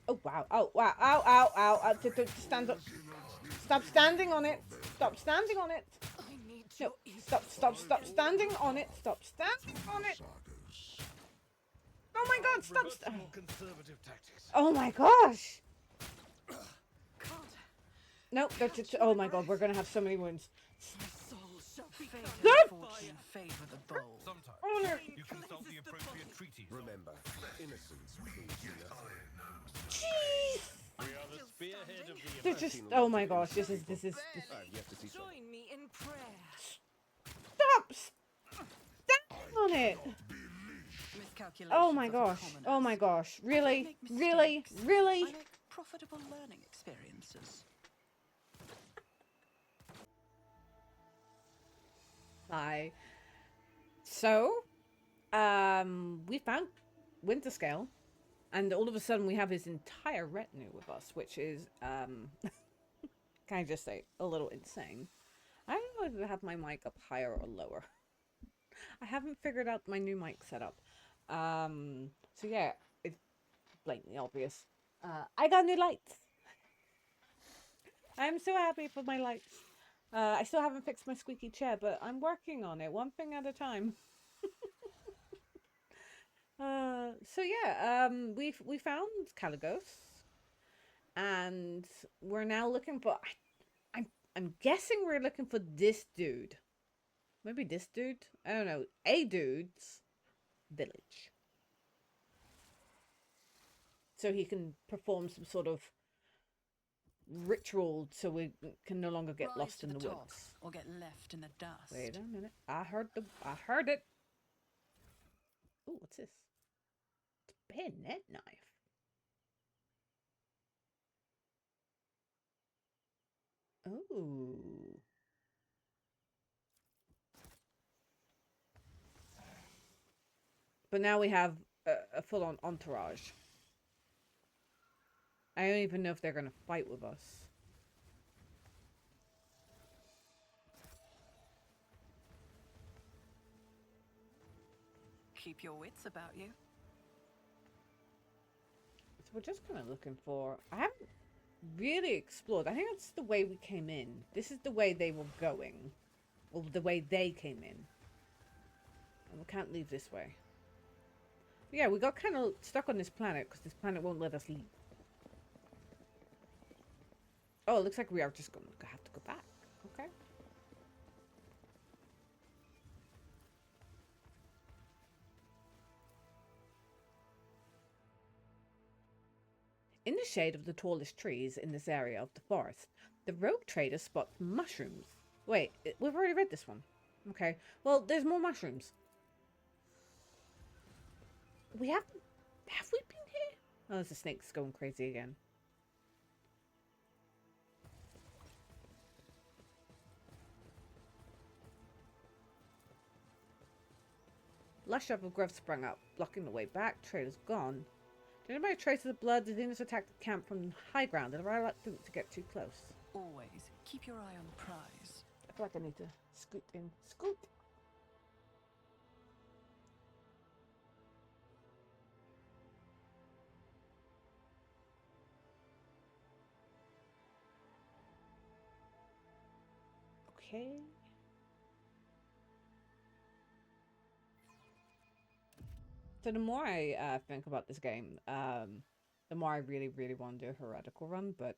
Oh, wow. Oh, wow. Ow, ow, ow. Stand up. Stop standing on it. Stop standing on it. No, stop standing on it. Stop standing on it. Oh my god, stop. Oh my gosh. No, oh my god, we're gonna have so many wounds. Sometimes you consult the appropriate treaties. Remember, innocence Jeez. We are the spearhead of the They're just. Oh my gosh, this is. I've yet to see some. Join me in prayer. Stop standing on it. Oh my gosh. Oh my gosh. Really? Really? Really? I make profitable learning experiences. Hi. So, we found Winterscale, and all of a sudden we have his entire retinue with us, which is, can I just say, a little insane. I don't know if I have my mic up higher or lower. I haven't figured out my new mic setup. So yeah, it's blatantly obvious. I got new lights. I'm so happy for my lights. I still haven't fixed my squeaky chair, but I'm working on it, one thing at a time. So yeah, we found Caligos, and we're now looking for. I'm guessing we're looking for this dude. Maybe this dude. I don't know. A dude's village, so he can perform some sort of ritual, so we can no longer get lost in the woods or get left in the dust. Wait a minute. I heard it. Oh, what's this? It's a bayonet knife. Oh. But now we have a full-on entourage. I don't even know if they're going to fight with us. Keep your wits about you. So we're just kind of looking for... I haven't really explored. I think that's the way we came in. This is the way they were going. Or the way they came in. And we can't leave this way. But yeah, we got kind of stuck on this planet because this planet won't let us leave. Oh, it looks like we are just going to have to go back. Okay. In the shade of the tallest trees in this area of the forest, the rogue trader spots mushrooms. Wait, we've already read this one. Okay, well, there's more mushrooms. Have we been here? Oh, there's the snake's going crazy again. Lush of growth sprung up, blocking the way back. Trader's gone. Did anybody trace the blood? Did Venus attack the camp from high ground? Did I reluctant to get too close? Always keep your eye on the prize. I feel like I need to scoot in. Scoot! Okay. So the more I think about this game, the more I really, really want to do a heretical run, but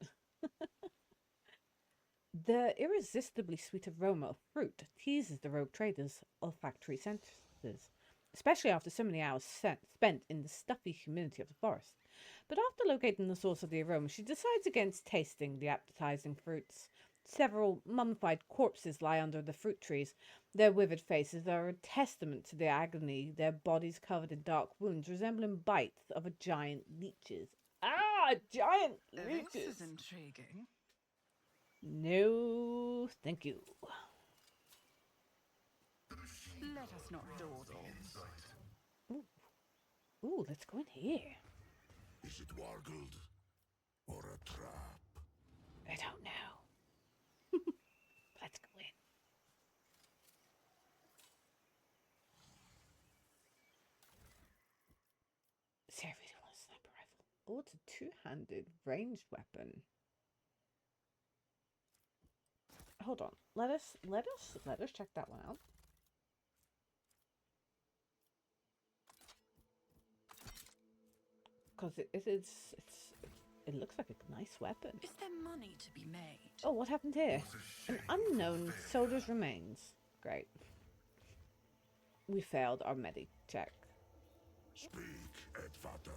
the irresistibly sweet aroma of fruit teases the rogue trader's olfactory senses, especially after so many hours spent in the stuffy humidity of the forest. But after locating the source of the aroma, she decides against tasting the appetizing fruits. Several mummified corpses lie under the fruit trees. Their withered faces are a testament to their agony, their bodies covered in dark wounds resembling bites of a giant leeches. Ah, giant leeches! This is intriguing. No, thank you. Let us not dawdle. Ooh, let's go in here. Is it wargled or a trap? I don't know. Let's go in. See, I really want a sniper rifle. Oh, it's a two-handed ranged weapon. Hold on. Let us check that one out. Because it looks like a nice weapon. Is there money to be made? Oh, what happened here? An unknown soldier's remains. Great. We failed our medic check. Speak, Edvater.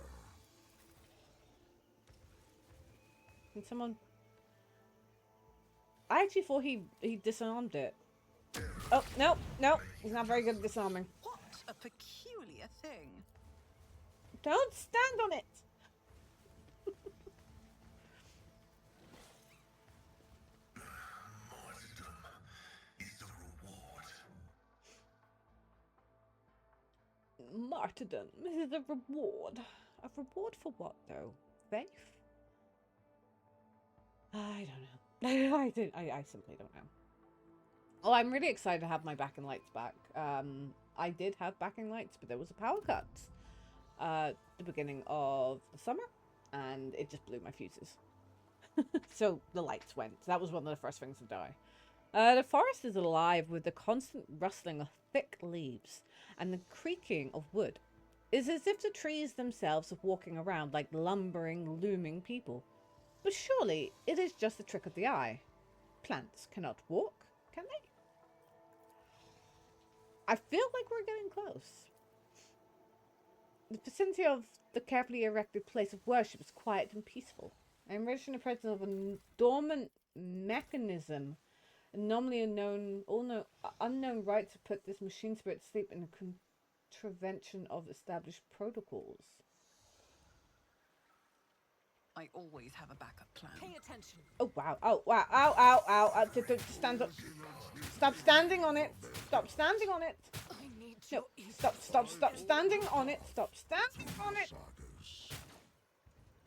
Can someone... I actually thought he disarmed it. Oh, no, no. He's not very good at disarming. What a peculiar thing. Don't stand on it! Martyrdom is the reward. Martyrdom is a reward. A reward for what, though? Faith? I don't know. I simply don't know. Oh, I'm really excited to have my backing lights back. I did have backing lights, but there was a power cut the beginning of the summer, and it just blew my fuses. So the lights went. That was one of the first things to die. The forest is alive with the constant rustling of thick leaves and the creaking of wood. It's as if the trees themselves are walking around like lumbering, looming people. But surely it is just a trick of the eye. Plants cannot walk, can they? I feel like we're getting close. The vicinity of the carefully erected place of worship is quiet and peaceful. I am registered in the presence of a dormant mechanism. Anomaly unknown right to put this machine spirit to sleep in a contravention of established protocols. I always have a backup plan. Pay attention. Oh wow! Oh wow! Ow! Ow! Ow! Ow. Stand up! Stop standing on it! Stop standing on it! I need No! your ear. Stop standing on it! Stop standing on it! Sagas.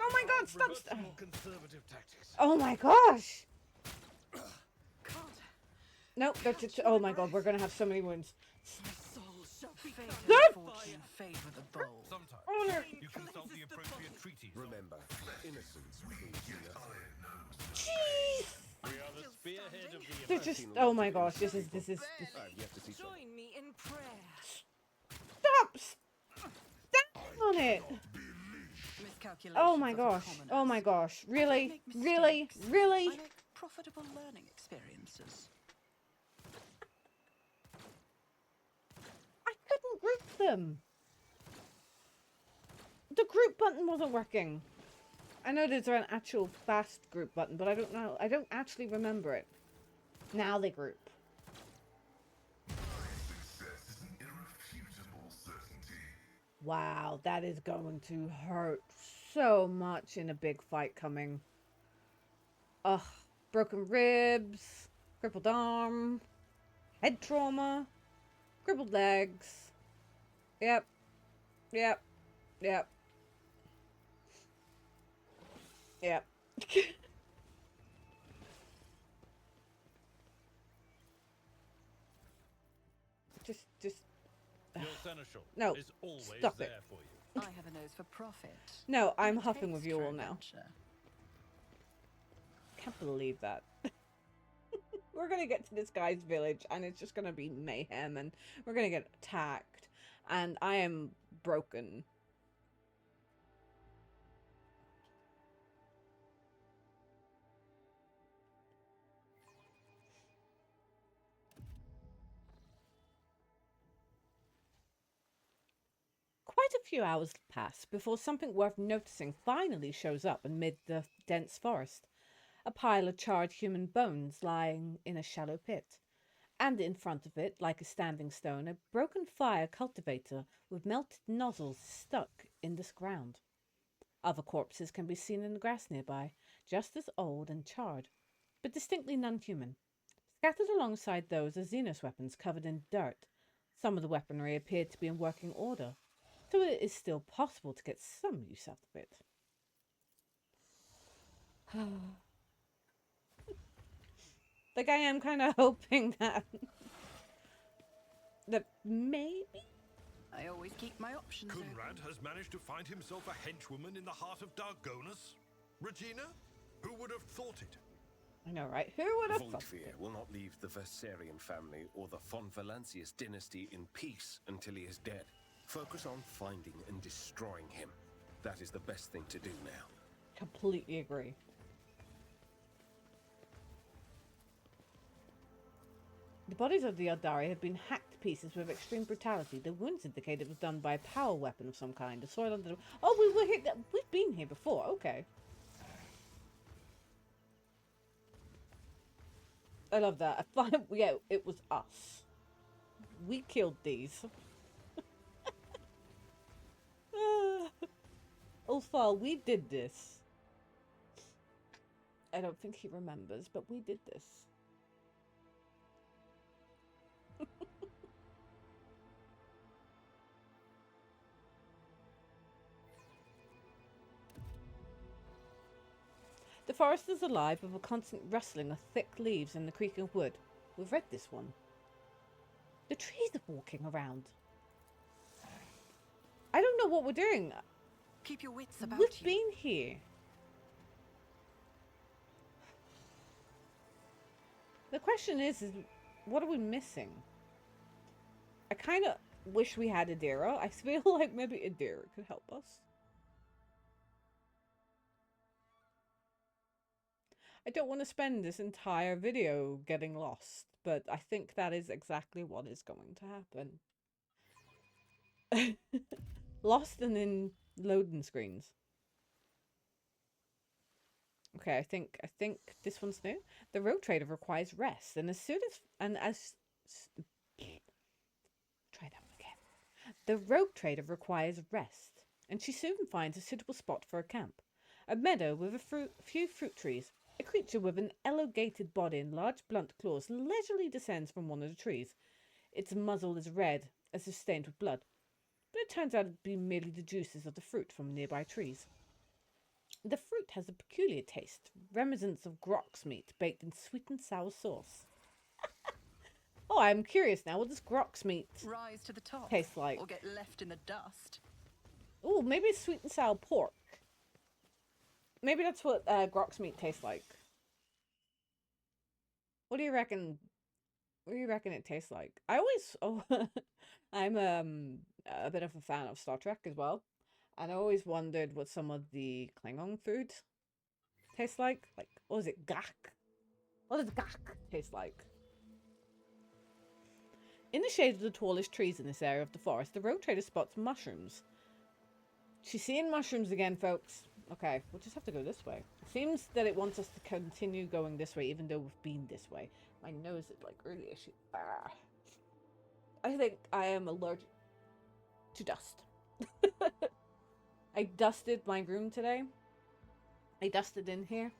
Oh my God! Stop! Revert to more conservative tactics. Oh my gosh! Can't. No! That's it. Oh my God! We're gonna have so many wounds. My soul shall be Fate No! and fortune favor the bold. Sometimes Oh no! you consult the appropriate treaties. Remember, innocence means nothing. Jeez! We are the spearhead of the They're just. Oh my gosh! This is. I've yet to see some. Join me in prayer. Stop! Standing on it! Miscalculations Oh my of the gosh! commoners. Oh my gosh! I Really? make Really? mistakes. Really? I make profitable learning experiences. I couldn't group them. The group button wasn't working. I know there's an actual fast group button, but I don't know. I don't actually remember it. Now they group. Success is an irrefutable certainty. Wow, that is going to hurt so much in a big fight coming. Ugh, broken ribs, crippled arm, head trauma, crippled legs. Yep, yep, yep, yep. just, Your seneschal No, is always stop it. there for you. I have a nose for profit. no, I'm and a huffing with taste you for all now. adventure. Can't believe that. We're gonna get to this guy's village and it's just gonna be mayhem and we're gonna get attacked and I am broken. Quite a few hours pass before something worth noticing finally shows up amid the dense forest. A pile of charred human bones lying in a shallow pit. And in front of it, like a standing stone, a broken fire cultivator with melted nozzles stuck in the ground. Other corpses can be seen in the grass nearby, just as old and charred, but distinctly non-human. Scattered alongside those are Xenos weapons covered in dirt. Some of the weaponry appeared to be in working order, so it is still possible to get some use out of it. Like, I am kind of hoping that maybe I always keep my options open. Kunrad has managed to find himself a henchwoman in the heart of Dargonus. Regina? Who would have thought it? I know, right? Who would have thought Volkfear it? will not leave the Versarian family or the von Valancius dynasty in peace until he is dead. Focus on finding and destroying him. That is the best thing to do now. Completely agree. The bodies of the Eldari had been hacked to pieces with extreme brutality. The wounds indicate it was done by a power weapon of some kind. The soil under the... Oh, we were here... We've been here before. Okay. I love that. I find... Yeah, it was us. We killed these. Ulfar, we did this. I don't think he remembers, but we did this. The forest is alive with a constant rustling of thick leaves and the creaking of wood. We've read this one. The trees are walking around. I don't know what we're doing. Keep your wits about We've you. been here. The question is what are we missing? I kind of wish we had Adira. I feel like maybe Adira could help us. I don't want to spend this entire video getting lost, but I think that is exactly what is going to happen. Lost and in loading screens. Okay, I think this one's new. The rogue trader requires rest, and as try that one again. The rogue trader requires rest, and she soon finds a suitable spot for a camp. A meadow with a few fruit trees. A creature with an elongated body and large blunt claws leisurely descends from one of the trees. Its muzzle is red, as if stained with blood, but it turns out to be merely the juices of the fruit from nearby trees. The fruit has a peculiar taste, reminiscent of Grok's meat baked in sweet and sour sauce. Oh, I'm curious now. What does Grok's meat Rise to the top. taste like? Or get left in the dust. Oh, maybe it's sweet and sour pork. Maybe that's what Grok's meat tastes like. What do you reckon? What do you reckon it tastes like? I always... Oh, I'm a bit of a fan of Star Trek as well. And I always wondered what some of the Klingon food tastes like. Like, what is it? Gak? What does gak taste like? In the shade of the tallest trees in this area of the forest, the rogue trader spots mushrooms. She's seeing mushrooms again, folks. Okay, we'll just have to go this way. It seems that it wants us to continue going this way, even though we've been this way. My nose is like really itchy. Ah. I think I am allergic to dust. I dusted my room today. I dusted in here.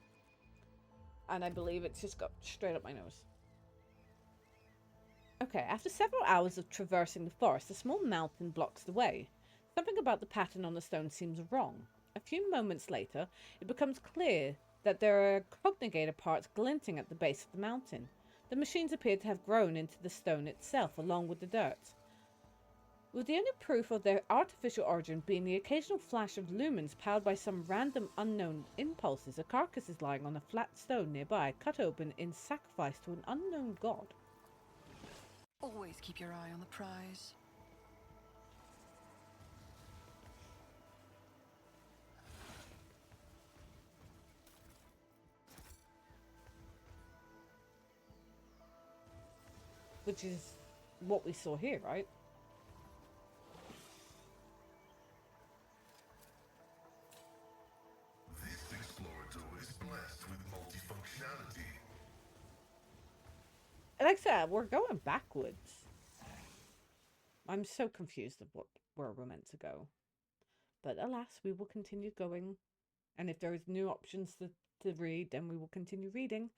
And I believe it's just got straight up my nose. Okay, after several hours of traversing the forest, a small mountain blocks the way. Something about the pattern on the stone seems wrong. A few moments later, it becomes clear that there are cognigator parts glinting at the base of the mountain. The machines appear to have grown into the stone itself, along with the dirt. With the only proof of their artificial origin being the occasional flash of lumens powered by some random unknown impulses, a carcass is lying on a flat stone nearby, cut open in sacrifice to an unknown god. Always keep your eye on the prize. Which is what we saw here, right? This explorator is blessed with multifunctionality. Like I said, we're going backwards. I'm so confused of where we're meant to go. But alas, we will continue going. And if there is new options to read, then we will continue reading.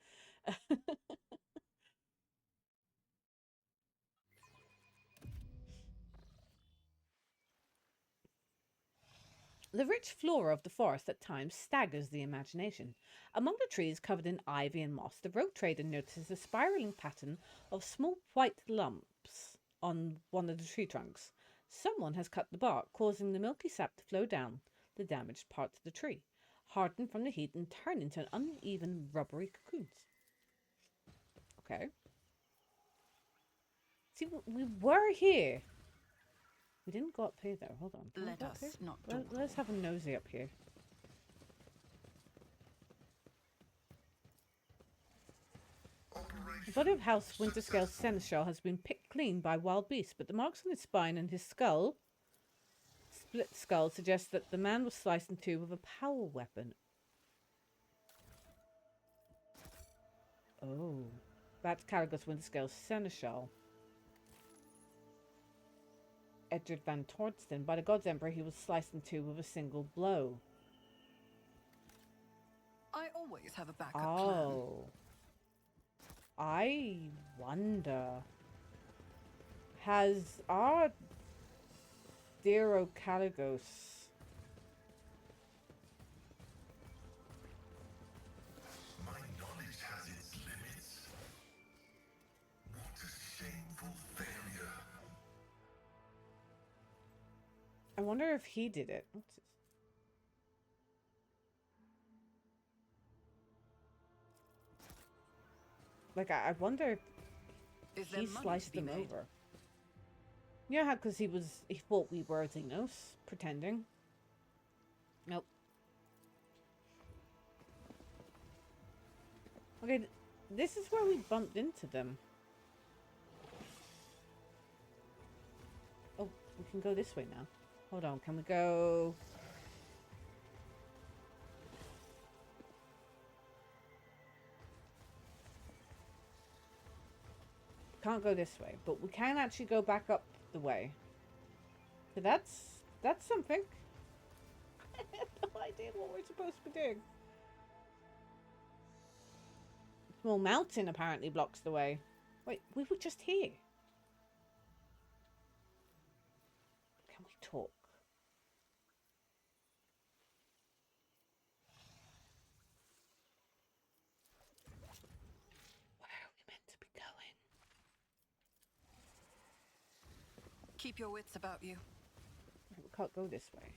The rich flora of the forest at times staggers the imagination. Among the trees covered in ivy and moss, the rogue trader notices a spiraling pattern of small white lumps on one of the tree trunks. Someone has cut the bark, causing the milky sap to flow down the damaged parts of the tree, harden from the heat, and turn into an uneven, rubbery cocoons. Okay. See, we were here. We didn't go up here, though. Hold on. Can we Let go up us here? not Let's have a nosy up here. The body of House Winterscale's seneschal has been picked clean by wild beasts, but the marks on his spine and his skull, split skull, suggest that the man was sliced in two with a power weapon. Oh. That's Caragus Winterscale's seneschal. Edward Van Torsten. By the God's Emperor, he was sliced in two with a single blow. I always have a backup plan. Oh. I wonder. Has our Dero Caligos My knowledge has its limits. What a shameful failure. I wonder if he did it. What's this? Like, I wonder Is if there he money to sliced be them made? over. Yeah, because he thought we were Xenos, pretending. Nope. Okay, this is where we bumped into them. Oh, we can go this way now. Hold on, can we go... Can't go this way, but we can actually go back up the way. So that's something. I have no idea what we're supposed to be doing. Small mountain apparently blocks the way. Wait, we were just here. Can we talk? Where are we meant to be going? Keep your wits about you. We can't go this way.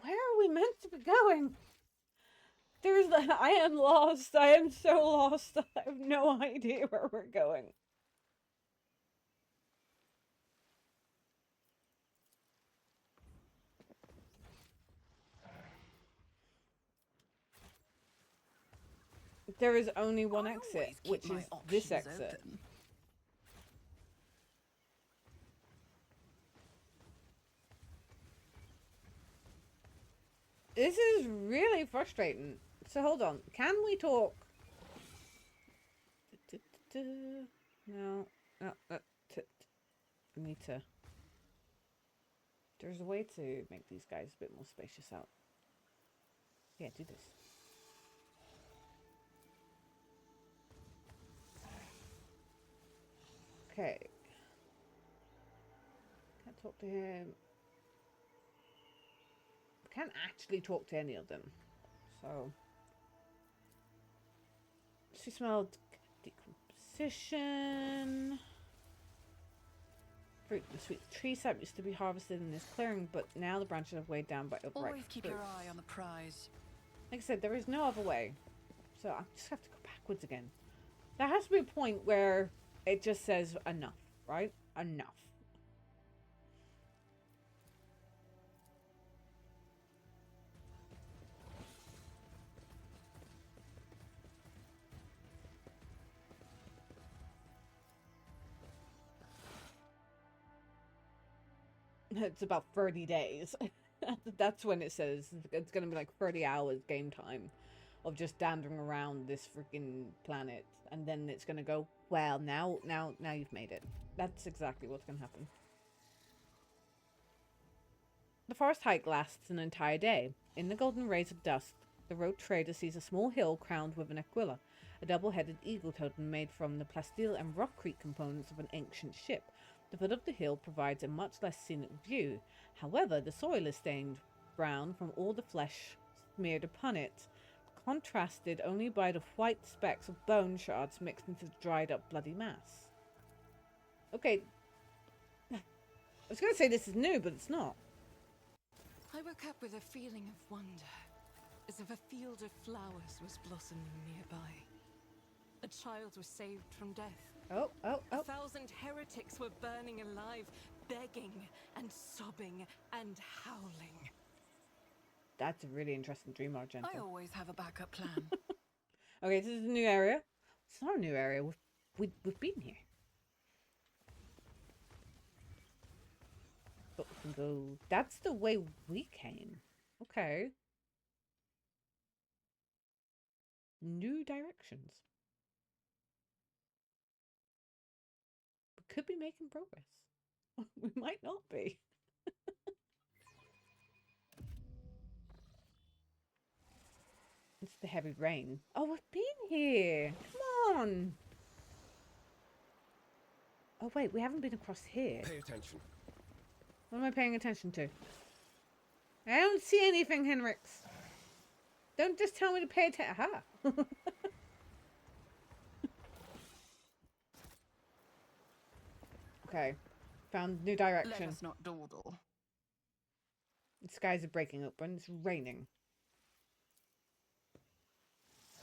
Where are we meant to be going? I am lost. I am so lost. I have no idea where we're going. There is only one I exit, always keep which my is this options exit. open. This is really frustrating. So hold on. Can we talk? No. No. I need to... There's a way to make these guys a bit more spacious out. Yeah, do this. Okay. Can't talk to him. Can't actually talk to any of them. So. She smelled decomposition. Fruit. The sweet tree sap used to be harvested in this clearing, but now the branches are weighed down by upright Always keep fruit. your eye on the prize. Like I said, there is no other way. So I just have to go backwards again. There has to be a point where it just says enough, right? Enough. It's about 30 days. That's when it says it's going to be like 30 hours game time of just dandering around this freaking planet. And then it's going to go, well, now you've made it. That's exactly what's going to happen. The forest hike lasts an entire day. In the golden rays of dusk, the road trader sees a small hill crowned with an aquila, a double-headed eagle totem made from the plasteel and rockcrete components of an ancient ship. The foot of the hill provides a much less scenic view. However, the soil is stained brown from all the flesh smeared upon it, contrasted only by the white specks of bone shards mixed into the dried up bloody mass. Okay. I was going to say this is new, but it's not. I woke up with a feeling of wonder, as if a field of flowers was blossoming nearby. A child was saved from death. Oh. 1,000 heretics were burning alive, begging and sobbing and howling. That's a really interesting dream, Argento. I always have a backup plan. Okay, this is a new area. It's not a new area. We've been here. But we can go... That's the way we came. Okay. New directions. We could be making progress. We might not be. It's the heavy rain. Oh, we've been here. Come on. Oh, wait. We haven't been across here. Pay attention. What am I paying attention to? I don't see anything, Henrix. Don't just tell me to pay attention. Aha. Okay. Found new Let direction. us not dawdle. The skies are breaking open. It's raining.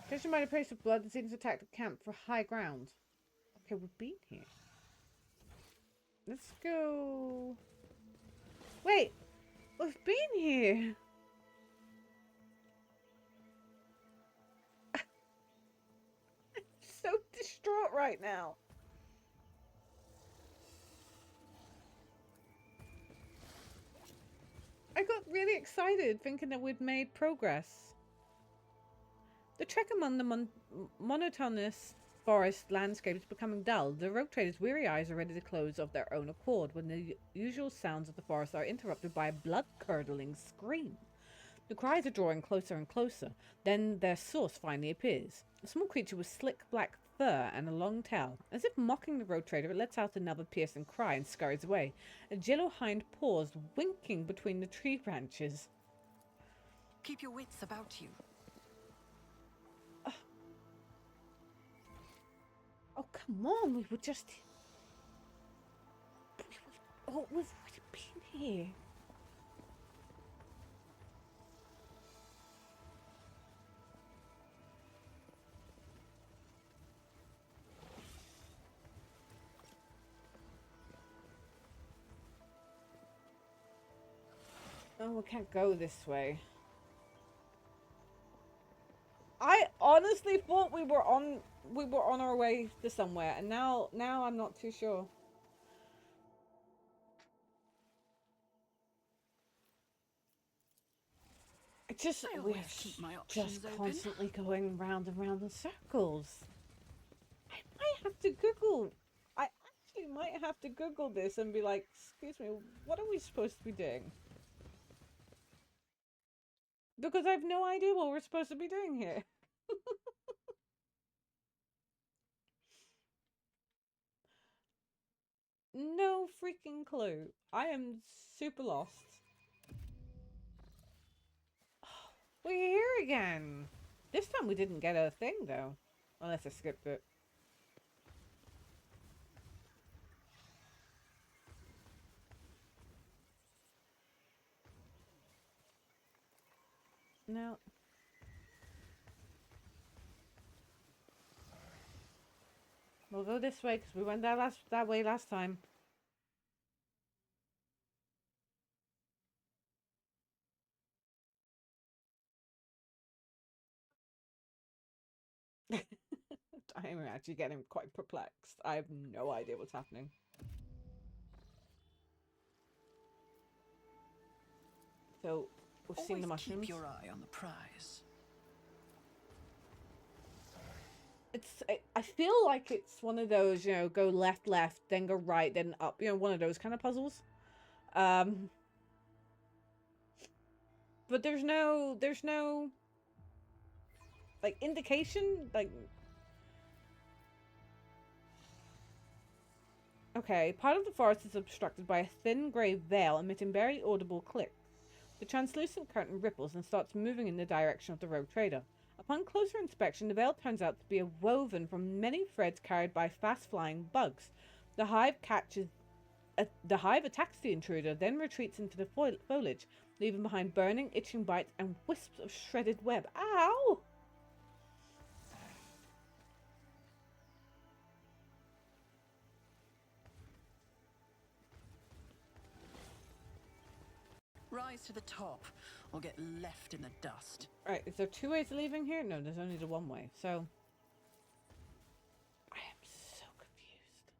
Judging by the place of blood, the Zedans attacked the camp for high ground. Okay, we've been here. Let's go. Wait, we've been here. I'm so distraught right now. I got really excited thinking that we'd made progress. The trek among the monotonous forest landscape is becoming dull. The rogue traders' weary eyes are ready to close of their own accord when the usual sounds of the forest are interrupted by a blood-curdling scream. The cries are drawing closer and closer. Then their source finally appears. A small creature with slick black fur and a long tail. As if mocking the rogue trader, it lets out another piercing cry and scurries away. A yellow hind paws winking between the tree branches. Keep your wits about you. Oh, come on, we were just... Oh, we've already been here. Oh, we can't go this way. I honestly thought we were on our way to somewhere, and now I'm not too sure. I always keep my options just open. constantly going round and round in circles. I might have to Google. I actually might have to Google this and be like, excuse me, what are we supposed to be doing? Because I have no idea what we're supposed to be doing here. No freaking clue. I am super lost. Oh, we're here again. This time we didn't get a thing though. Unless I skipped it. No. We'll go this way because we went that way last time. I'm actually getting quite perplexed. I have no idea what's happening. So we've seen the mushrooms. Keep your eye on the prize. I feel like it's one of those, you know, go left, then go right, then up, you know, one of those kind of puzzles. But there's no like indication, like, okay, part of the forest is obstructed by a thin grey veil emitting very audible clicks. The translucent curtain ripples and starts moving in the direction of the rogue trader. Upon closer inspection, the veil turns out to be woven from many threads carried by fast-flying bugs. The hive attacks the intruder, then retreats into the foliage, leaving behind burning, itching bites and wisps of shredded web. Ow! Rise to the top, or get left in the dust. Right, is there 2 ways of leaving here? No, there's only the 1 way. So, I am so confused.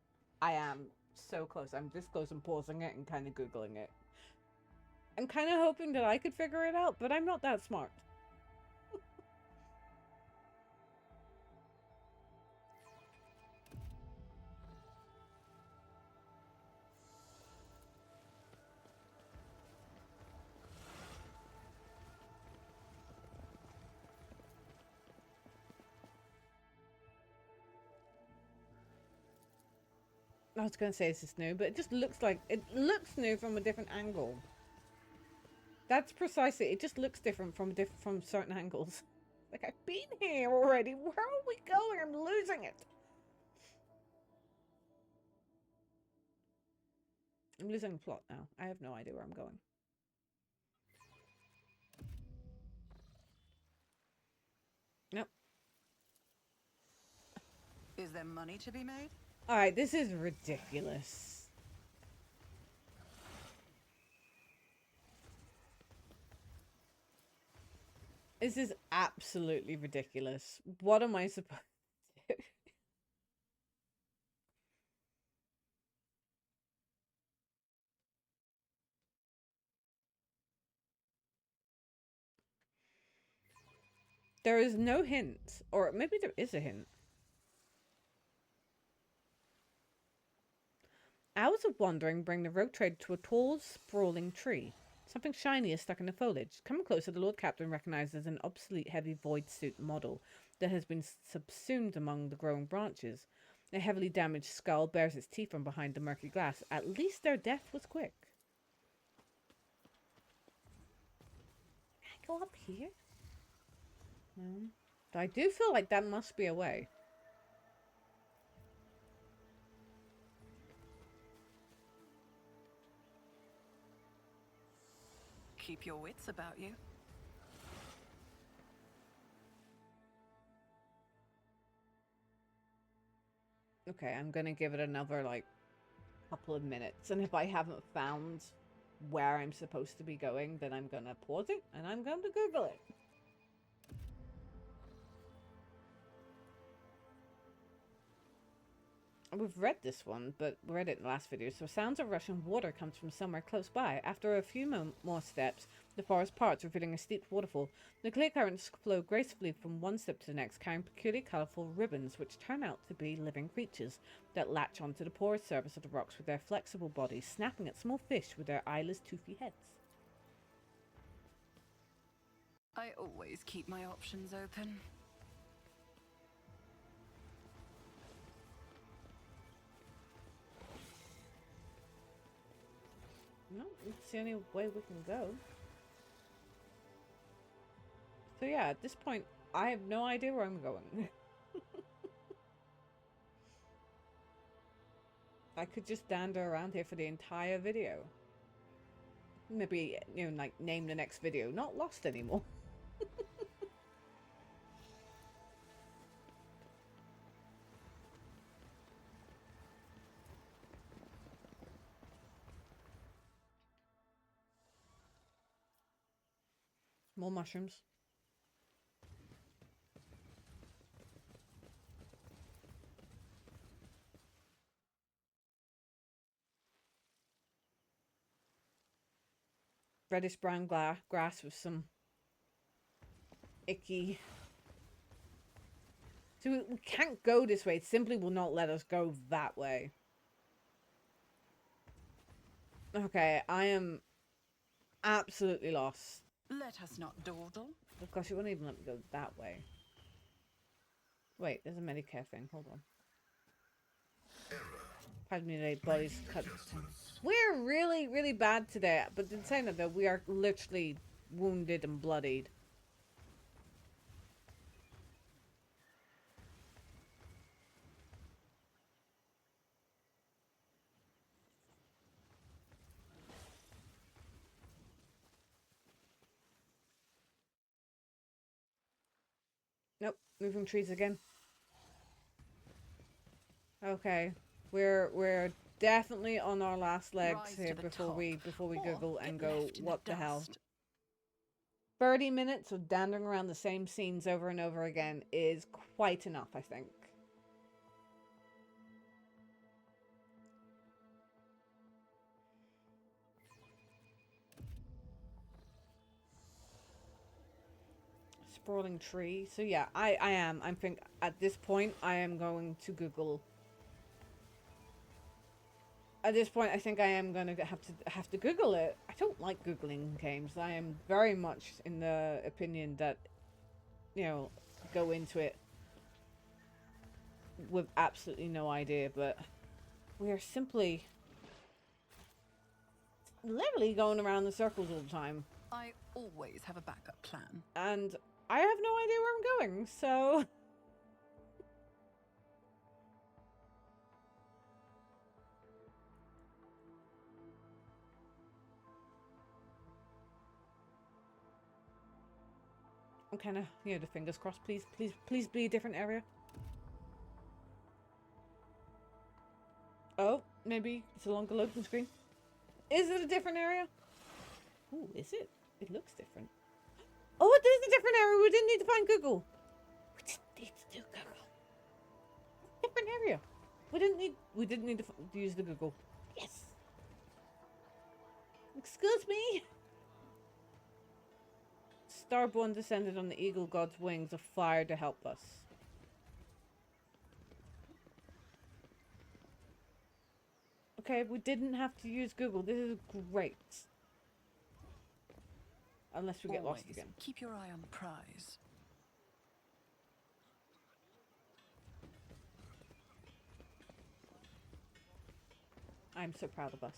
I am so close. I'm this close and pausing it and kind of Googling it. I'm kind of hoping that I could figure it out, but I'm not that smart. I was going to say this is new, but it just looks like it looks new from a different angle. That's precisely. It just looks different from certain angles. Like, I've been here already. Where are we going? I'm losing it. I'm losing the plot now. I have no idea where I'm going. Nope. Is there money to be made? Alright, this is ridiculous. This is absolutely ridiculous. What am I supposed to do? There is no hint. Or maybe there is a hint. Hours of wandering bring the rogue trader to a tall, sprawling tree. Something shiny is stuck in the foliage. Coming closer, the Lord Captain recognizes an obsolete heavy void suit model that has been subsumed among the growing branches. A heavily damaged skull bears its teeth from behind the murky glass. At least their death was quick. Can I go up here? No. But I do feel like that must be a way. Keep your wits about you. Okay, I'm gonna give it another, like, couple of minutes. And if I haven't found where I'm supposed to be going, then I'm gonna pause it and I'm going to Google it. We've read this one, but we read it in the last video. So sounds of rushing water comes from somewhere close by. After a few more steps, the forest parts, revealing a steep waterfall. The clear currents flow gracefully from one step to the next, carrying peculiar colourful ribbons, which turn out to be living creatures that latch onto the porous surface of the rocks with their flexible bodies, snapping at small fish with their eyeless, toothy heads. I always keep my options open. No, it's the only way we can go. So yeah, at this point, I have no idea where I'm going. I could just dander around here for the entire video. Maybe, you know, like, name the next video. Not Lost anymore. More mushrooms. Reddish brown grass with some icky. So we can't go this way. It simply will not let us go that way. Okay, I am absolutely lost. Let us not dawdle. Of course, it won't even let me go that way. Wait, there's a Medicare thing. Hold on. Error. Pardon me, bodies cut. We're really, really bad today. But in saying that, though, we are literally wounded and bloodied. Nope, moving trees again. Okay, we're definitely on our last legs Rise here to the before top, we or Google and get go, left in what the hell? dust. 30 minutes of dandering around the same scenes over and over again is quite enough, I think. Sprawling tree. So yeah, I think at this point I am going to Google. At this point I think I am going to have to Google it. I don't like Googling games. I am very much in the opinion that, you know, go into it with absolutely no idea, but we are simply literally going around in circles all the time. I always have a backup plan. And I have no idea where I'm going, so... I'm kind of, you know, the fingers crossed. Please be a different area. Oh, maybe it's a longer loading screen. Is it a different area? Ooh, is it? It looks different. Oh, it is a different area. We didn't need to find Google. We didn't need to do Google. Different area. We didn't need to use the Google. Yes. Excuse me. Starborn descended on the eagle god's wings of fire to help us. Okay, we didn't have to use Google. This is great. Unless we get lost Always again. keep your eye on the prize. I'm so proud of us.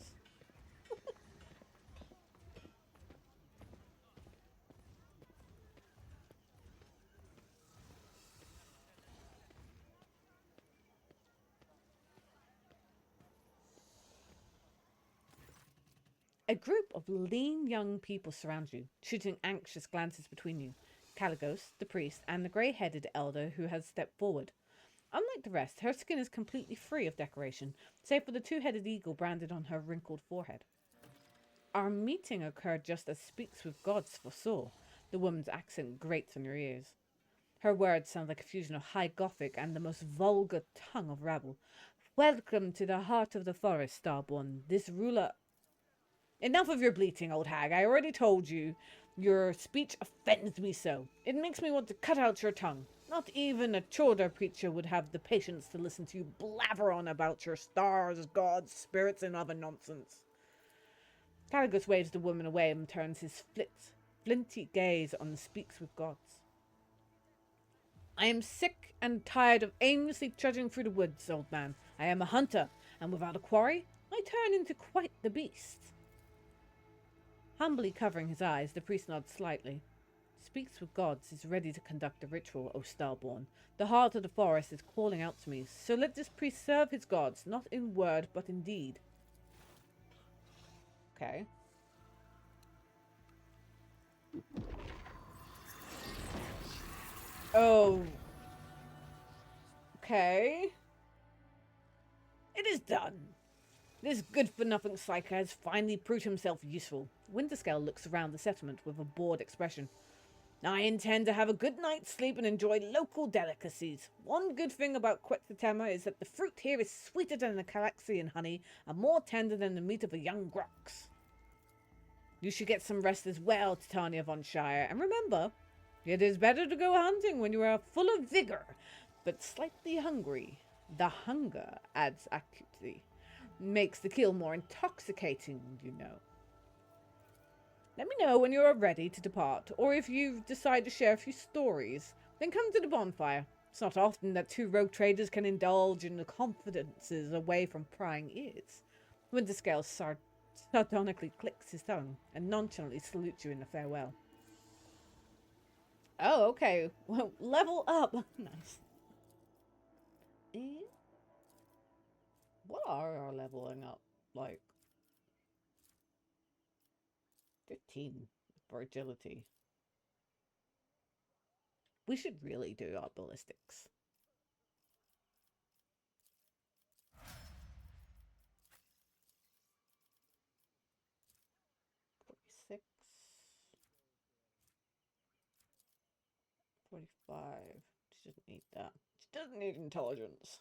A group of lean young people surround you, shooting anxious glances between you. Caligos, the priest, and the grey-headed elder who has stepped forward. Unlike the rest, her skin is completely free of decoration, save for the two-headed eagle branded on her wrinkled forehead. Our meeting occurred just as Speaks with Gods foresaw. The woman's accent grates on your ears. Her words sound like a fusion of High Gothic and the most vulgar tongue of rabble. Welcome to the heart of the forest, Starborn. This ruler... Enough of your bleating, old hag. I already told you. Your speech offends me so. It makes me want to cut out your tongue. Not even a Chorder preacher would have the patience to listen to you blabber on about your stars, gods, spirits, and other nonsense. Caligos waves the woman away and turns his flinty gaze on the Speaks with Gods. I am sick and tired of aimlessly trudging through the woods, old man. I am a hunter, and without a quarry, I turn into quite the beast. Humbly covering his eyes, the priest nods slightly. Speaks with Gods is ready to conduct a ritual, O Starborn. The heart of the forest is calling out to me, so let this priest serve his gods, not in word, but in deed. Okay. Oh. Okay. It is done. This good-for-nothing psycho has finally proved himself useful. Winterscale looks around the settlement with a bored expression. I intend to have a good night's sleep and enjoy local delicacies. One good thing about Quetzaltema is that the fruit here is sweeter than the Calaxian honey and more tender than the meat of a young grox. You should get some rest as well, Titania von Shire, and remember, it is better to go hunting when you are full of vigor, but slightly hungry. The hunger adds acutely. Makes the kill more intoxicating, you know. Let me know when you are ready to depart, or if you decide to share a few stories, then come to the bonfire. It's not often that two rogue traders can indulge in the confidences away from prying ears. Winterscale sardonically clicks his tongue and nonchalantly salutes you in a farewell. Oh, okay. Well, level up. Nice. What are our leveling up? Like 15 for agility. We should really do our ballistics. $46. 45. She doesn't need that. She doesn't need intelligence.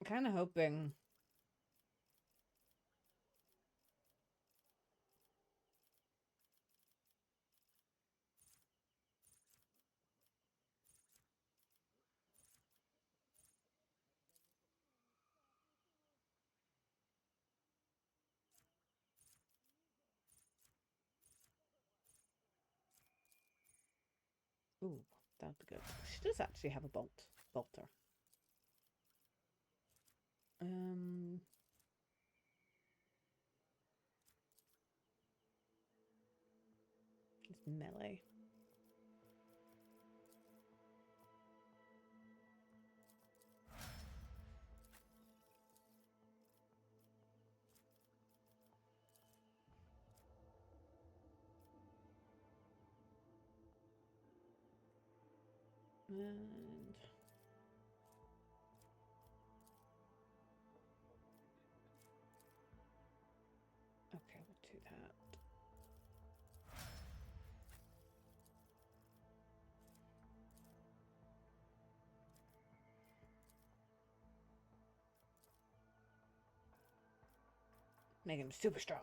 I'm kind of hoping. Ooh, that'd be good. She does actually have a bolter. It's melee. And okay, we'll do that. Make him super strong.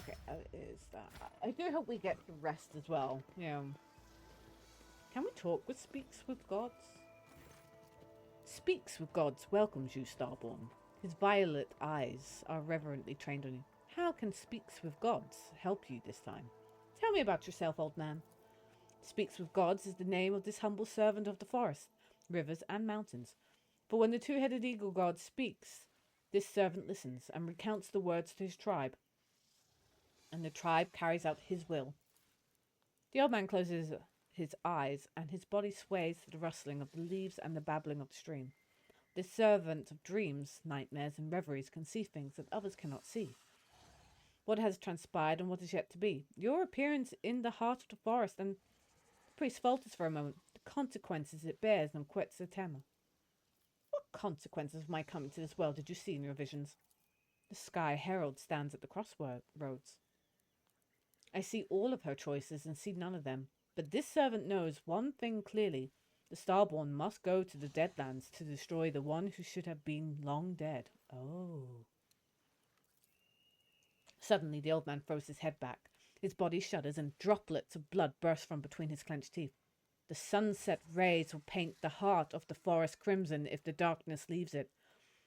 Okay, that is that. I do hope we get the rest as well. Yeah. Can we talk with Speaks with Gods? Speaks with Gods welcomes you, Starborn. His violet eyes are reverently trained on you. How can Speaks with Gods help you this time? Tell me about yourself, old man. Speaks with Gods is the name of this humble servant of the forest, rivers, and mountains. For when the two-headed eagle god speaks, this servant listens and recounts the words to his tribe, and the tribe carries out his will. The old man closes his eyes, and his body sways to the rustling of the leaves and the babbling of the stream. This servant of dreams, nightmares, and reveries can see things that others cannot see. What has transpired and what is yet to be. Your appearance in the heart of the forest, and the priest falters for a moment. The consequences it bears on Quetzaltema. What consequences of my coming to this world did you see in your visions? The Sky Herald stands at the crossroads. I see all of her choices and see none of them. But this servant knows one thing clearly. The Starborn must go to the Deadlands to destroy the one who should have been long dead. Oh. Suddenly the old man throws his head back. His body shudders and droplets of blood burst from between his clenched teeth. The sunset rays will paint the heart of the forest crimson if the darkness leaves it.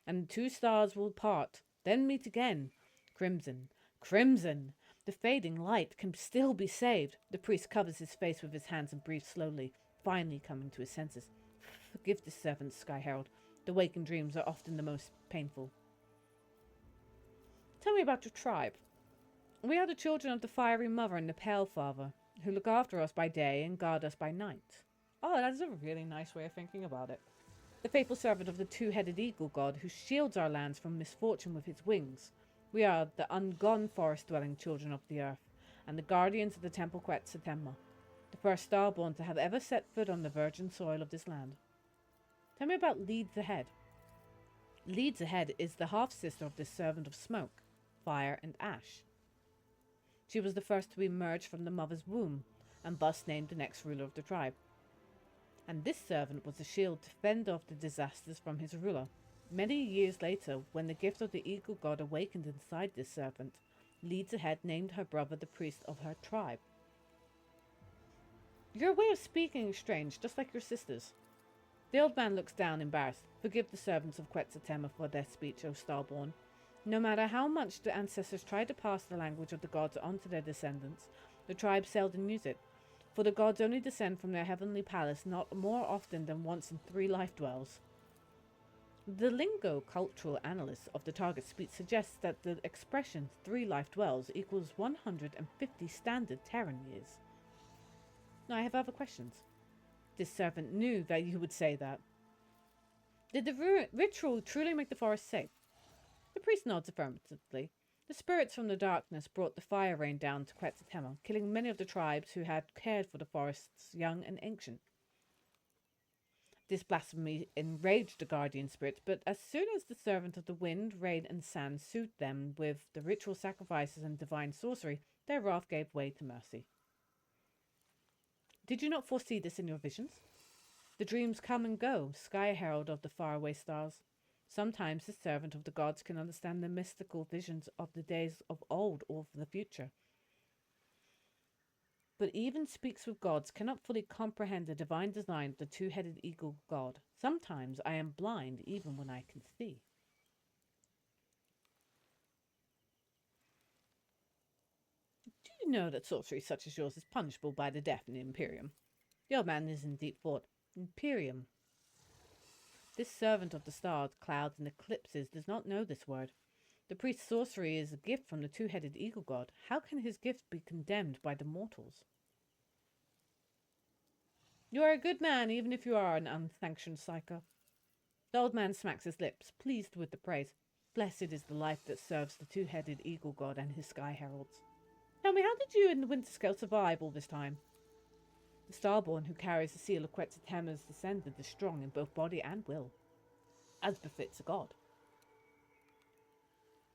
And the two stars will part, then meet again. Crimson, crimson! The fading light can still be saved. The priest covers his face with his hands and breathes slowly, finally coming to his senses. Forgive this servant, Sky Herald. The waking dreams are often the most painful. Tell me about your tribe. We are the children of the Fiery Mother and the Pale Father, who look after us by day and guard us by night. Oh, that is a really nice way of thinking about it. The faithful servant of the two-headed eagle god who shields our lands from misfortune with his wings. We are the ungone forest-dwelling children of the earth, and the guardians of the Temple Quetzaltema, the first starborn to have ever set foot on the virgin soil of this land. Tell me about Leads Ahead. Leads Ahead is the half-sister of this servant of smoke. fire, and ash. She was the first to emerge from the mother's womb, and thus named the next ruler of the tribe. And this servant was a shield to fend off the disasters from his ruler. Many years later, when the gift of the eagle god awakened inside this servant, Leads Ahead named her brother the priest of her tribe. Your way of speaking is strange, just like your sister's. The old man looks down, embarrassed. Forgive the servants of Quetzaltema for their speech, O Starborn. No matter how much the ancestors tried to pass the language of the gods on to their descendants, the tribe seldom use it, for the gods only descend from their heavenly palace not more often than once in 3 life dwells. The lingo-cultural analyst of the target speech suggests that the expression 3 life dwells equals 150 standard Terran years. Now I have other questions. This servant knew that you would say that. Did the ritual truly make the forest safe? The priest nods affirmatively. The spirits from the darkness brought the fire rain down to Quetzaltema, killing many of the tribes who had cared for the forests young and ancient. This blasphemy enraged the guardian spirits, but as soon as the servant of the wind, rain, and sand soothed them with the ritual sacrifices and divine sorcery, their wrath gave way to mercy. Did you not foresee this in your visions? The dreams come and go, sky herald of the faraway stars. Sometimes the servant of the gods can understand the mystical visions of the days of old or of the future. But even speaks with gods cannot fully comprehend the divine design of the two-headed eagle god. Sometimes I am blind even when I can see. Do you know that sorcery such as yours is punishable by the death in the Imperium? The old man is in deep thought. Imperium. This servant of the stars, clouds, and eclipses does not know this word. The priest's sorcery is a gift from the two-headed eagle god. How can his gift be condemned by the mortals? You are a good man, even if you are an unsanctioned psycho. The old man smacks his lips, pleased with the praise. Blessed is the life that serves the two-headed eagle god and his sky heralds. Tell me, how did you and the Winter Scale survive all this time? The Starborn who carries the seal of Quetzaltema's descendant is strong in both body and will, as befits a god.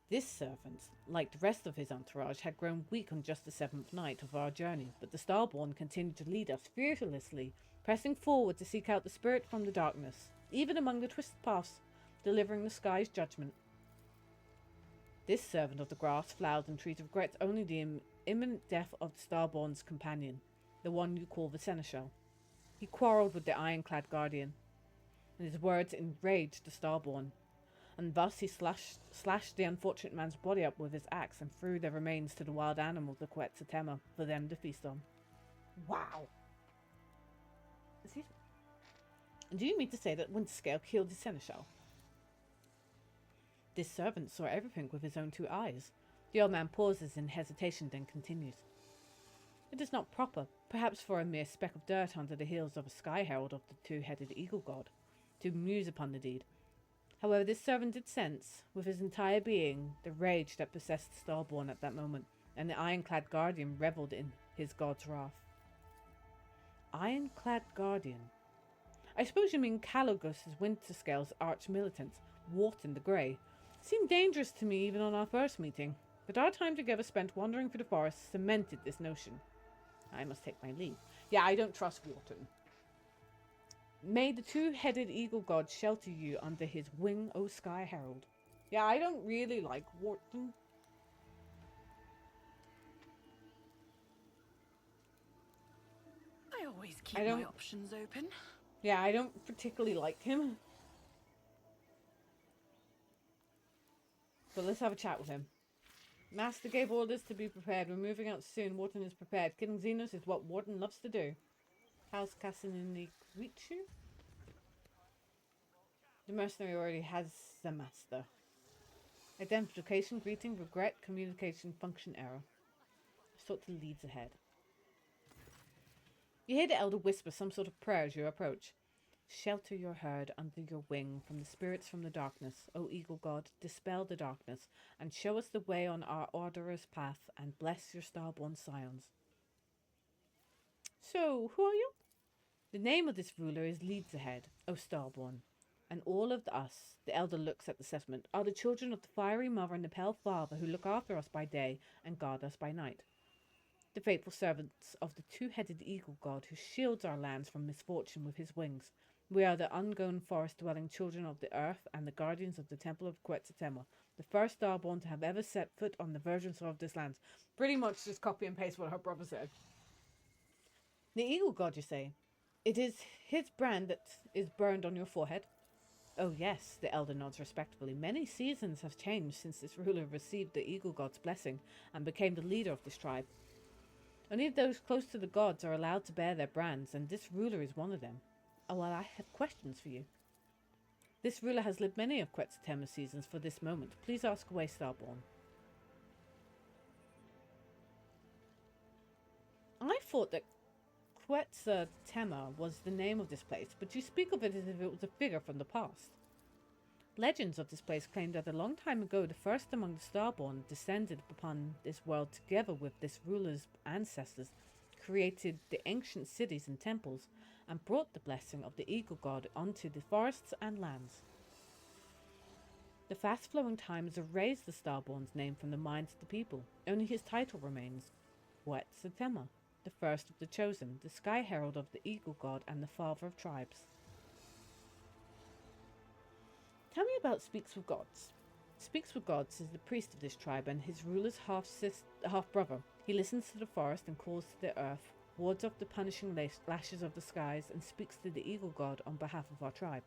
This servant, like the rest of his entourage, had grown weak on just the 7th night of our journey, but the Starborn continued to lead us fearlessly, pressing forward to seek out the spirit from the darkness, even among the twisted paths, delivering the sky's judgment. This servant of the grass, flowers, and trees regrets only the imminent death of the Starborn's companion, the one you call the Seneschal. He quarrelled with the ironclad guardian, and his words enraged the Starborn, and thus he slashed the unfortunate man's body up with his axe and threw their remains to the wild animals of Quetzaltema for them to feast on. Wow! Do you mean to say that Winterscale killed the Seneschal? This servant saw everything with his own 2 eyes. The old man pauses in hesitation, then continues. It is not proper, perhaps for a mere speck of dirt under the heels of a sky herald of the two-headed eagle god, to muse upon the deed. However, this servant did sense, with his entire being, the rage that possessed Starborn at that moment, and the ironclad guardian revelled in his god's wrath. Ironclad guardian? I suppose you mean Calogos' Winterscale's arch-militant, Wharton the Grey. Seemed dangerous to me even on our first meeting, but our time together spent wandering through the forest cemented this notion. I must take my leave. Yeah, I don't trust Wharton. May the two-headed eagle god shelter you under his wing, O Sky Herald. Yeah, I don't really like Wharton. I always keep my options open. Yeah, I don't particularly like him. But let's have a chat with him. Master gave orders to be prepared. We're moving out soon. Wharton is prepared. Killing Xenos is what Wharton loves to do. How's Cassininni greet you? The mercenary already has the master. Identification, greeting, regret, communication, function error. Sort to Leads Ahead. You hear the elder whisper some sort of prayer as you approach. Shelter your herd under your wing from the spirits from the darkness. O eagle god, dispel the darkness, and show us the way on our orderous path, and bless your starborn scions. So, who are you? The name of this ruler is Leads Ahead, O starborn. And all of us, the elder looks at the settlement, are the children of the fiery mother and the pale father who look after us by day and guard us by night. The faithful servants of the two-headed eagle god who shields our lands from misfortune with his wings. We are the ungrown forest-dwelling children of the earth and the guardians of the temple of Quetzaltema, the first starborn to have ever set foot on the virgin soil of this land. Pretty much just copy and paste what her brother said. The eagle god, you say? It is his brand that is burned on your forehead? Oh yes, the elder nods respectfully. Many seasons have changed since this ruler received the eagle god's blessing and became the leader of this tribe. Only those close to the gods are allowed to bear their brands, and this ruler is one of them. Oh, well, I have questions for you. This ruler has lived many of Quetzaltema's seasons for this moment. Please ask away, Starborn. I thought that Quetzaltema was the name of this place, but you speak of it as if it was a figure from the past. Legends of this place claim that a long time ago the first among the Starborn descended upon this world together with this ruler's ancestors, created the ancient cities and temples, and brought the blessing of the eagle god onto the forests and lands. The fast-flowing times erased the Starborn's name from the minds of the people. Only his title remains, Quetzaltema, the first of the chosen, the sky herald of the eagle god and the father of tribes. Tell me about Speaks with Gods. Speaks with Gods is the priest of this tribe and his ruler's half-brother. He listens to the forest and calls to the earth, wards off the punishing lashes of the skies, and speaks to the eagle god on behalf of our tribe.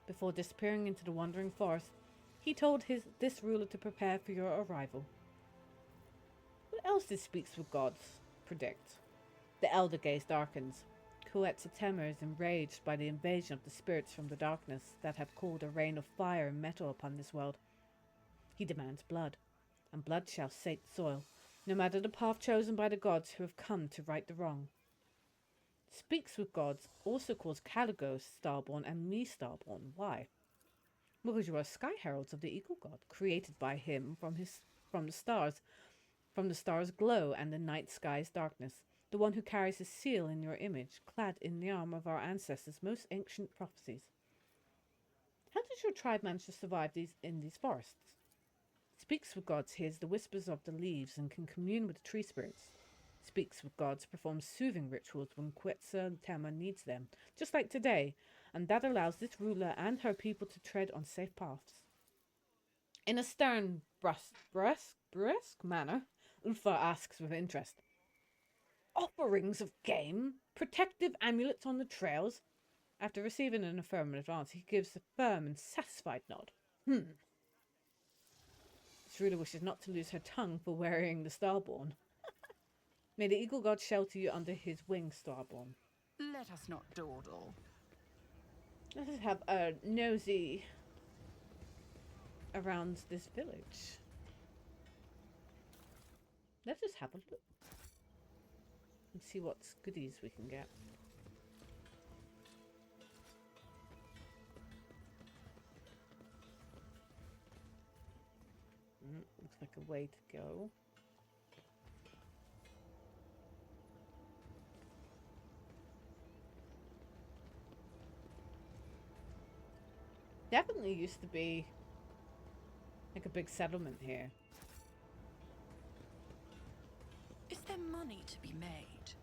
Before disappearing into the wandering forest, he told this ruler to prepare for your arrival. What else did Speaks with Gods predict? The elder gaze darkens. Quetzaltema is enraged by the invasion of the spirits from the darkness that have called a rain of fire and metal upon this world. He demands blood, and blood shall sate the soil, no matter the path chosen by the gods who have come to right the wrong. Speaks with Gods also calls Caligos Starborn and me Starborn. Why? Because you are sky heralds of the eagle god, created by him from the stars' glow and the night sky's darkness, the one who carries his seal in your image, clad in the armor of our ancestors' most ancient prophecies. How did your tribe manage to survive in these forests? Speaks with Gods hears the whispers of the leaves and can commune with the tree spirits. Speaks with Gods performs soothing rituals when Quetzaltema needs them, just like today, and that allows this ruler and her people to tread on safe paths. In a stern, brusque manner, Ulfa asks with interest, offerings of game? Protective amulets on the trails? After receiving an affirmative answer, he gives a firm and satisfied nod. This ruler wishes not to lose her tongue for wearying the Starborn. May the eagle god shelter you under his wing, Starborn. Let us not dawdle. Let us have a nosy around this village. Let's just have a look and see what goodies we can get. Looks like a way to go. Definitely used to be like a big settlement here. Is there money to be made?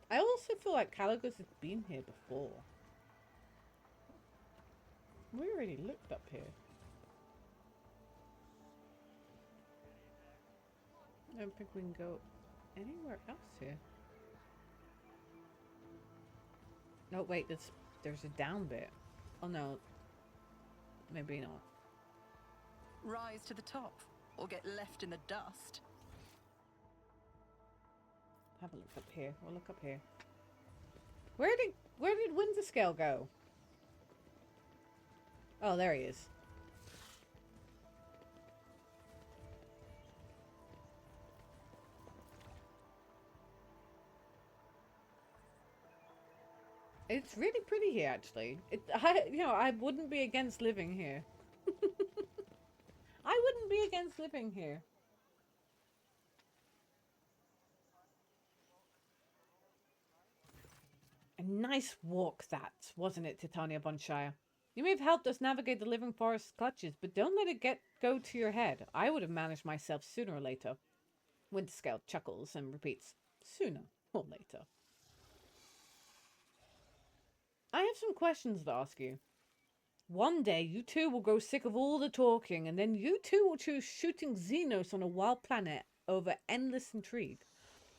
I also feel like Caligos has been here before. We already looked up here. I don't think we can go anywhere else here. No, wait, there's a down bit. Oh no, maybe not. Rise to the top, or get left in the dust. Have a look up here. We'll look up here. Where did Windsor Scale go? Oh, there he is. It's really pretty here, actually. I wouldn't be against living here. I wouldn't be against living here. A nice walk that, wasn't it, Titania von Shire? You may have helped us navigate the living forest's clutches, but don't let it go to your head. I would have managed myself sooner or later. Winterscale chuckles and repeats, sooner or later. I have some questions to ask you. One day, you two will grow sick of all the talking, and then you two will choose shooting Xenos on a wild planet over endless intrigue.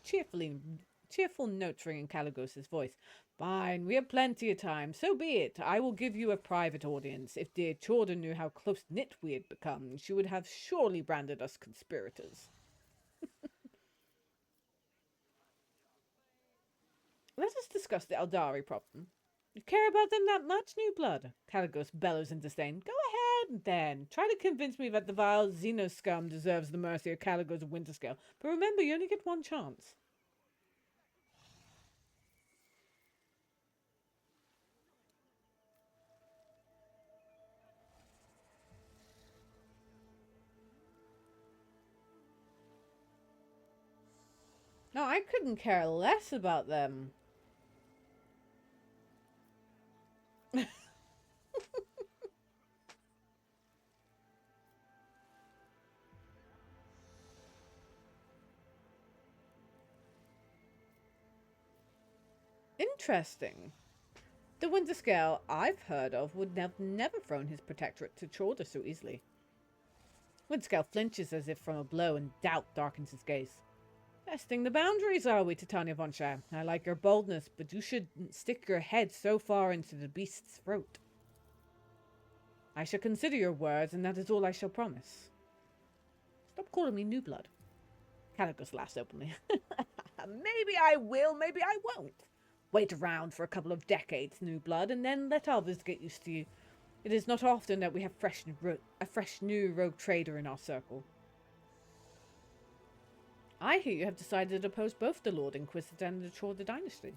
Cheerful notes ring in Caligos's voice. Fine, we have plenty of time. So be it. I will give you a private audience. If dear Chorda knew how close-knit we had become, she would have surely branded us conspirators. Let us discuss the Eldari problem. You care about them that much, New Blood? Caligos bellows in disdain. Go ahead, then. Try to convince me that the vile Xeno scum deserves the mercy of Caligos of Winterscale. But remember, you only get one chance. No, I couldn't care less about them. Interesting. The Winterscale I've heard of would have never thrown his protectorate to Chorda so easily. Winterscale flinches as if from a blow, and doubt darkens his gaze. Testing the boundaries, are we, Titania von Shire? I like your boldness, but you shouldn't stick your head so far into the beast's throat. I shall consider your words, and that is all I shall promise. Stop calling me New Blood. Caligos laughs openly. Maybe I will, maybe I won't. Wait around for a couple of decades, New Blood, and then let others get used to you. It is not often that we have a fresh new rogue trader in our circle. I hear you have decided to oppose both the Lord Inquisitor and the Chorda dynasty.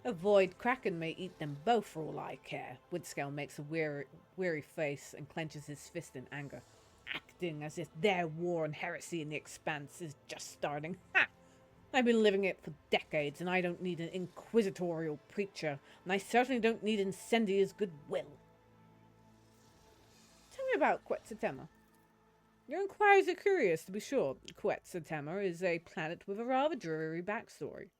A void kraken may eat them both for all I care. Winterscale makes a weary face and clenches his fist in anger, acting as if their war and heresy in the Expanse is just starting. Ha! I've been living it for decades, and I don't need an inquisitorial preacher, and I certainly don't need Incendia's goodwill. Tell me about Quetzaltemma. Your inquiries are curious, to be sure. Quetzaltemma is a planet with a rather dreary backstory.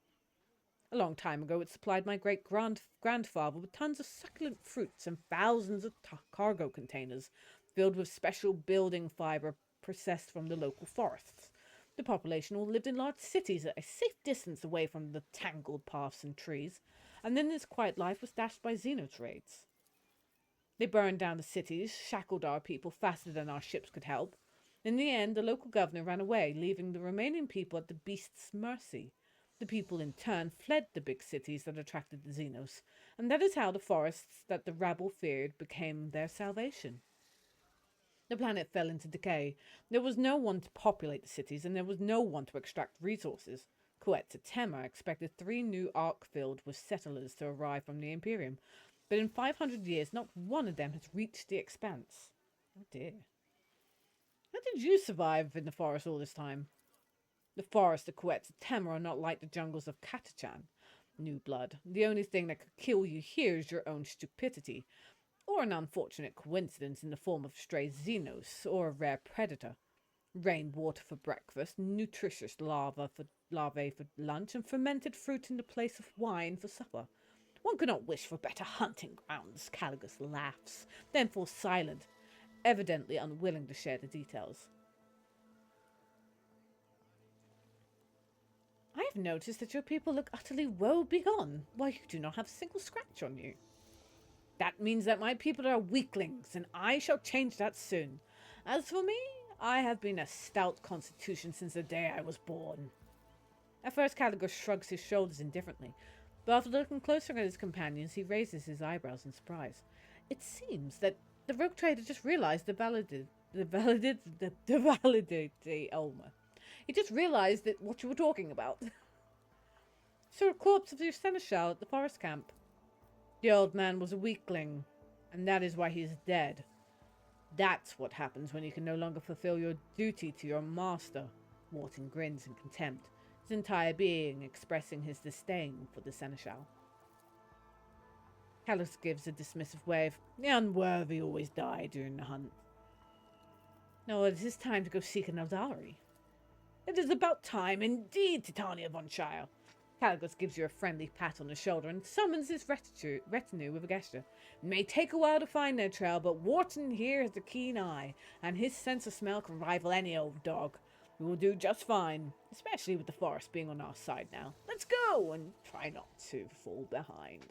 A long time ago, it supplied my great-grandfather with tons of succulent fruits and thousands of cargo containers filled with special building fiber processed from the local forests. The population all lived in large cities at a safe distance away from the tangled paths and trees, and then this quiet life was dashed by Xenos raids. They burned down the cities, shackled our people faster than our ships could help. In the end, the local governor ran away, leaving the remaining people at the beast's mercy. The people, in turn, fled the big cities that attracted the Xenos, and that is how the forests that the rabble feared became their salvation. The planet fell into decay. There was no one to populate the cities, and there was no one to extract resources. Quetzaltemma expected 3 new arc-filled with settlers to arrive from the Imperium, but in 500 years, not one of them has reached the Expanse. Oh dear. How did you survive in the forest all this time? The forests of Quetzaltemma are not like the jungles of Catachan. New Blood. The only thing that could kill you here is your own stupidity, or an unfortunate coincidence in the form of stray Xenos, or a rare predator. Rainwater for breakfast, nutritious larvae for lunch, and fermented fruit in the place of wine for supper. One could not wish for better hunting grounds. Caligos laughs, then falls silent, evidently unwilling to share the details. I have noticed that your people look utterly woe-begone, while you do not have a single scratch on you. That means that my people are weaklings, and I shall change that soon. As for me, I have been a stout constitution since the day I was born. At first, Caligos shrugs his shoulders indifferently, but after looking closer at his companions, he raises his eyebrows in surprise. It seems that the rogue trader just realized He just realized that what you were talking about. Saw a corpse of your seneschal at the forest camp. The old man was a weakling, and that is why he is dead. That's what happens when you can no longer fulfill your duty to your master. Wharton grins in contempt, his entire being expressing his disdain for the seneschal. Callus gives a dismissive wave. The unworthy always die during the hunt. No, it is time to go seek an Eldari. It is about time indeed, Titania von Shire. Callus gives you a friendly pat on the shoulder and summons his retinue with a gesture. It may take a while to find their trail, but Wharton here has a keen eye, and his sense of smell can rival any old dog. We will do just fine, especially with the forest being on our side now. Let's go, and try not to fall behind.